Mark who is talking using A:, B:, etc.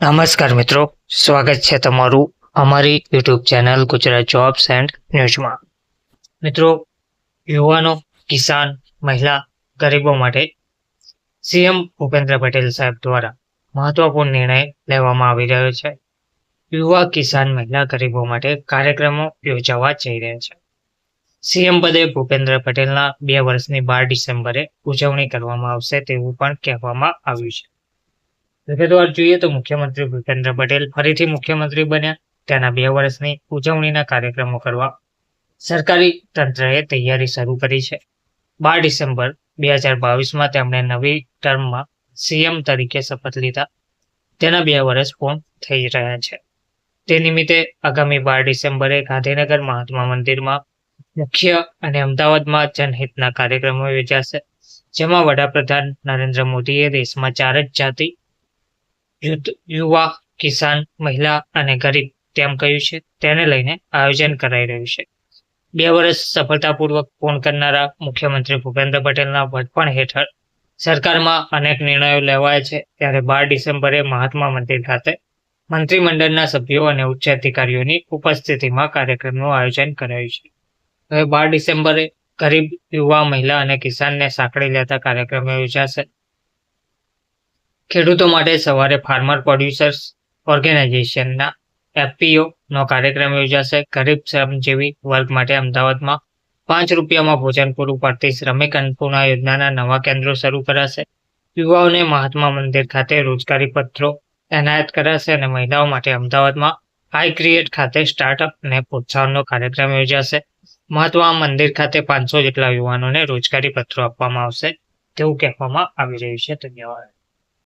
A: નમસ્કાર મિત્રો, સ્વાગત છે તમારું અમારી YouTube channel Gujarat jobs and ન્યૂઝમાં. મિત્રો, યુવાનો, કિસાન, મહિલા, ગરીબો માટે સીએમ ભૂપેન્દ્ર પટેલ સાહેબ દ્વારા મહત્વપૂર્ણ નિર્ણય લેવામાં આવી રહ્યો છે. યુવા, કિસાન, મહિલા, ગરીબો માટે કાર્યક્રમો યોજાવા જઈ રહ્યા છે. સીએમ પદે ભૂપેન્દ્ર પટેલના 2 વર્ષની 12 ડિસેમ્બરે ઉજવણી કરવામાં આવશે તેવું પણ કહેવામાં આવ્યું છે. વિગતવાર જોઈએ તો મુખ્યમંત્રી ભૂપેન્દ્ર પટેલ ફરીથી મુખ્યમંત્રી બન્યા તેના 2 વર્ષની ઉજવણીના કાર્યક્રમો કરવા સરકારી તંત્રએ તૈયારી શરૂ કરી છે. 12 ડિસેમ્બર 2022માં તેમણે નવી ટર્મમાં સીએમ તરીકે શપથ લીધા. તેના 2 વર્ષ પૂર્ણ થઈ રહ્યા છે. તે નિમિત્તે આગામી 12 ડિસેમ્બરે ગાંધીનગર મહાત્મા મંદિરમાં મુખ્ય અને અમદાવાદમાં જનહિતના કાર્યક્રમો યોજાશે, જેમાં વડાપ્રધાન નરેન્દ્ર મોદીએ દેશમાં 4 જ જાતિ યુવા, કિસાન, મહિલા અને ગરીબ તેમ કહ્યું છે. તેને લઈને આયોજન કરાઈ રહ્યું છે. 2 વર્ષ સફળતાપૂર્વક પૂર્ણ કરનારા મુખ્યમંત્રી ભૂપેન્દ્ર પટેલના વડપણ હેઠળ સરકારમાં અનેક નિર્ણયો લેવાયા છે. ત્યારે 12 ડિસેમ્બરે મહાત્મા મંદિર ખાતે મંત્રીમંડળના સભ્યો અને ઉચ્ચ અધિકારીઓની ઉપસ્થિતિમાં કાર્યક્રમનું આયોજન કરાયું છે. હવે 12 ડિસેમ્બરે ગરીબ, યુવા, મહિલા અને કિસાનને સાંકળી લેતા કાર્યક્રમો યોજાશે. ખેડૂતો માટે સવારે ફાર્મર પ્રોડ્યુસર્સ ઓર્ગેનાઇઝેશનના FPO નો કાર્યક્રમ યોજાશે. ગરીબ શ્રમજીવી વર્ગ માટે અમદાવાદમાં 5 રૂપિયામાં ભોજન પૂરું પાડતી શ્રમિક અન્નપૂર્ણા યોજનાના નવા કેન્દ્રો શરૂ કરાશે. યુવાઓને મહાત્મા મંદિર ખાતે રોજગારી પત્રો એનાયત કરાશે અને મહિલાઓ માટે અમદાવાદમાં આઈ ક્રિએટ ખાતે સ્ટાર્ટઅપ અને પ્રોત્સાહનનો કાર્યક્રમ યોજાશે. મહાત્મા મંદિર ખાતે 500 જેટલા યુવાનોને રોજગારી પત્રો આપવામાં આવશે તેવું કહેવામાં આવી રહ્યું છે. ધન્યવાદ.